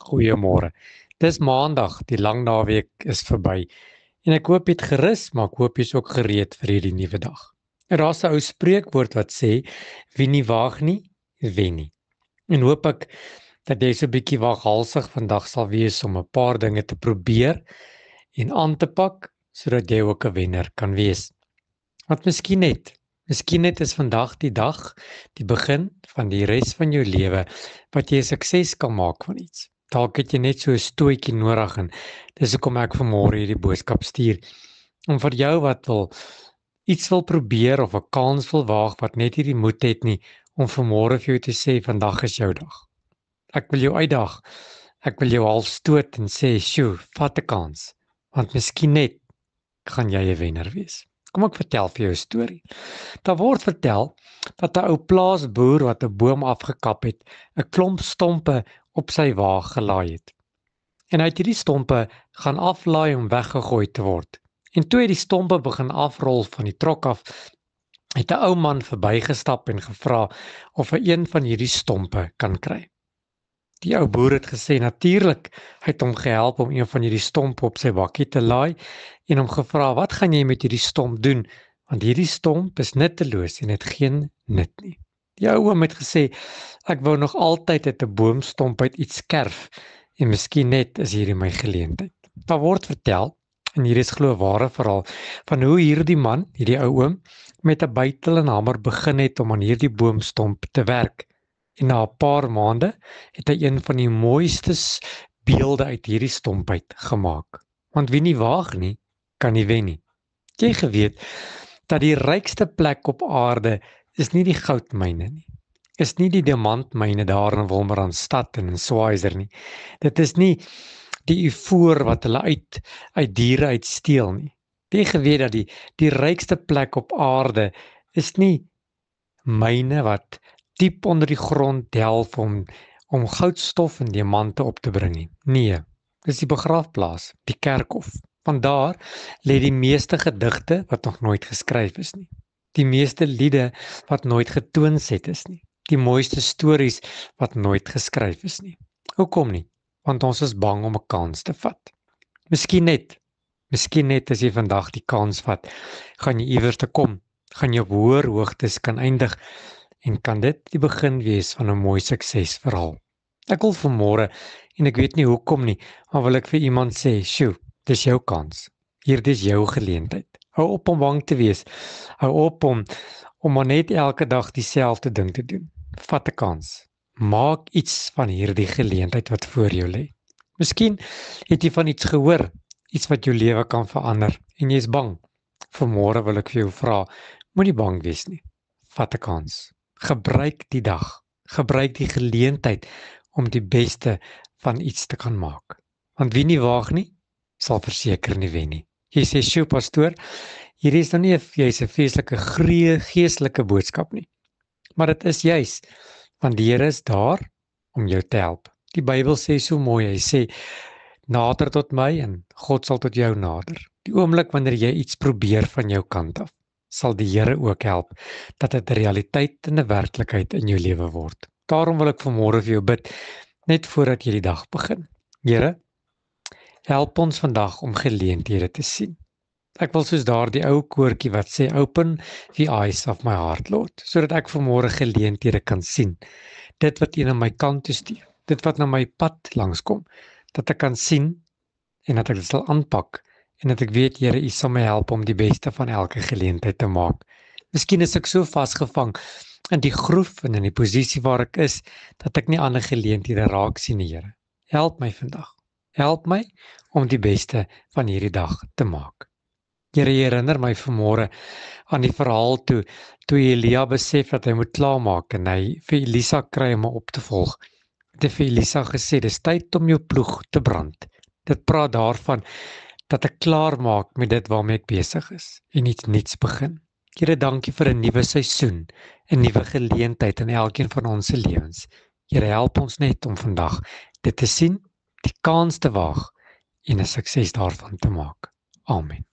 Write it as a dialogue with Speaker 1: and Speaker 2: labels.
Speaker 1: Goeiemôre. Dis Maandag, die lang naweek is verby. En ek hoop jy het gerus, maar ek hoop jy's ook gereed vir hierdie nuwe dag. En daar's 'n ou spreekwoord wat sê, wie nie waag nie, wen nie. En hoop ek dat jy so 'n bietjie waaghalsig vandag sal wees om 'n paar dinge te probeer en aan te pak, sodat jy ook 'n wenner kan wees. Want miskien net is vandag die dag, die begin van die res van jou lewe, wat jy 'n sukses kan maak van iets. Dalk het jy net so 'n stootjie nodig en dis hoekom ek vanmôre hierdie boodskap stuur. Om vir jou wat iets wil probeer of 'n kans wil waag wat net hierdie moed het nie, om vanmôre vir jou te sê vandag is jou dag. Ek wil jou uitdaag. Ek wil jou half stoot en sê, "Sjoe, vat 'n kans." Want miskien net gaan jy 'n wenner wees. Kom ek vertel vir jou 'n storie. Daar word vertel dat 'n ou plaasboer wat 'n boom afgekap het, 'n klomp stompe op sy wa gelaai het. En hy het hierdie stompe gaan aflaai om weggegooi te word. En toe hy die stompe begin afrol van die trok af, het 'n ou man verbygestap en gevra of hy een van hierdie stompe kan kry. Die ou boer het gesê natuurlik, hy het hom gehelp om een van hierdie stompe op sy bakkie te laai en hom gevra, "Wat gaan jy met hierdie stomp doen? Want hierdie stomp is nutteloos en het geen nut nie." Die ou oom het gesê, "Ek wou nog altyd uit 'n boomstomp uit iets skerf en miskien net is hierdie my geleentheid." Daar word vertel, en hier is glo 'n ware verhaal, van hoe hierdie man, hierdie ou oom, met 'n bytel en hamer begin het om aan hierdie boomstomp te werk. En na 'n paar maande het hy een van die mooiste beelde uit hierdie stomp uit gemaak. Want wie nie waag nie, kan nie wen nie. Het jy geweet dat die rykste plek op aarde is nie die goudmyne nie. Is nie die diamantmyne daar in Wolmaranstad en in Schweizer nie. Dit is nie die ivoor wat hulle uit diere uitsteel nie. Het jy geweet dat die rykste plek op aarde is nie myne wat diep onder die grond delf om goudstof en diamante op te bring nie. Nee, dis die begrafplaas, die kerkhof. Want daar lê die meeste gedigte wat nog nooit geskryf is nie. Die meeste liede wat nooit getoonset is nie. Die mooiste stories wat nooit geskryf is nie. Hoekom nie? Want ons is bang om 'n kans te vat. Miskien net as jy vandag die kans vat, gaan jy iewers te kom, gaan jy op hoër hoogtes kan eindig en kan dit die begin wees van 'n mooi suksesverhaal. Ek wil vanmôre, en ek weet nie hoekom nie, maar wil ek vir iemand sê, "Sjoe, dis jou kans. Hierdie is jou geleentheid. Hou op om bang te wees. Hou op om maar net elke dag dieselfde ding te doen. Vat 'n kans. Maak iets van hierdie geleentheid wat voor jou lê. Miskien het jy van iets gehoor, iets wat jou lewe kan verander en jy is bang. Vanmôre wil ek vir jou vra, moenie bang wees nie. Vat 'n kans. Gebruik die dag. Gebruik die geleentheid om die beste van iets te kan maak. Want wie nie waag nie, sal verseker nie wen nie. Jy sê, "Sjoe, pastoor, hierdie is nou nie 'n feeslike geestelike boodskap nie." Maar dit is juis, want die Here is daar om jou te help. Die Bybel sê so mooi, hy sê, "Nader tot my en God sal tot jou nader." Die oomblik wanneer jy iets probeer van jou kant af, sal die Here ook help dat dit 'n realiteit en 'n werklikheid in jou lewe word. Daarom wil ek vanmôre vir jou bid, net voordat jy die dag begin. Here, help ons vandag om geleenthede te sien. Ek wil soos daardie ou koortjie wat sê, "Open the eyes of my heart, Lord," sodat ek vanmôre geleenthede kan sien. Dit wat U na my kant toe stuur, dit wat na my pad langskom, dat ek kan sien en dat ek dit sal aanpak en dat ek weet, Here, U sal my help om die beste van elke geleentheid te maak. Miskien is ek so vasgevang in die groef en in die posisie waar ek is, dat ek nie ander geleenthede raak sien, Here. Help my vandag. Help my om die beste van hierdie dag te maak. Here, herinner my vanmôre aan die verhaal toe Elia besef dat hy moet klaarmaak en hy vir Elisa kry om op te volg. Het hy vir Elisa gesê, "Dis tyd om jou ploeg te brand." Dit praat daarvan dat ek klaar maak met dit waarmee ek besig is en iets nuuts begin. Here, dankie vir 'n nuwe seisoen, 'n nuwe geleentheid in elkeen van ons se lewens. Here, help ons net om vandag dit te sien, die kans te waag en 'n sukses daarvan te maak. Amen.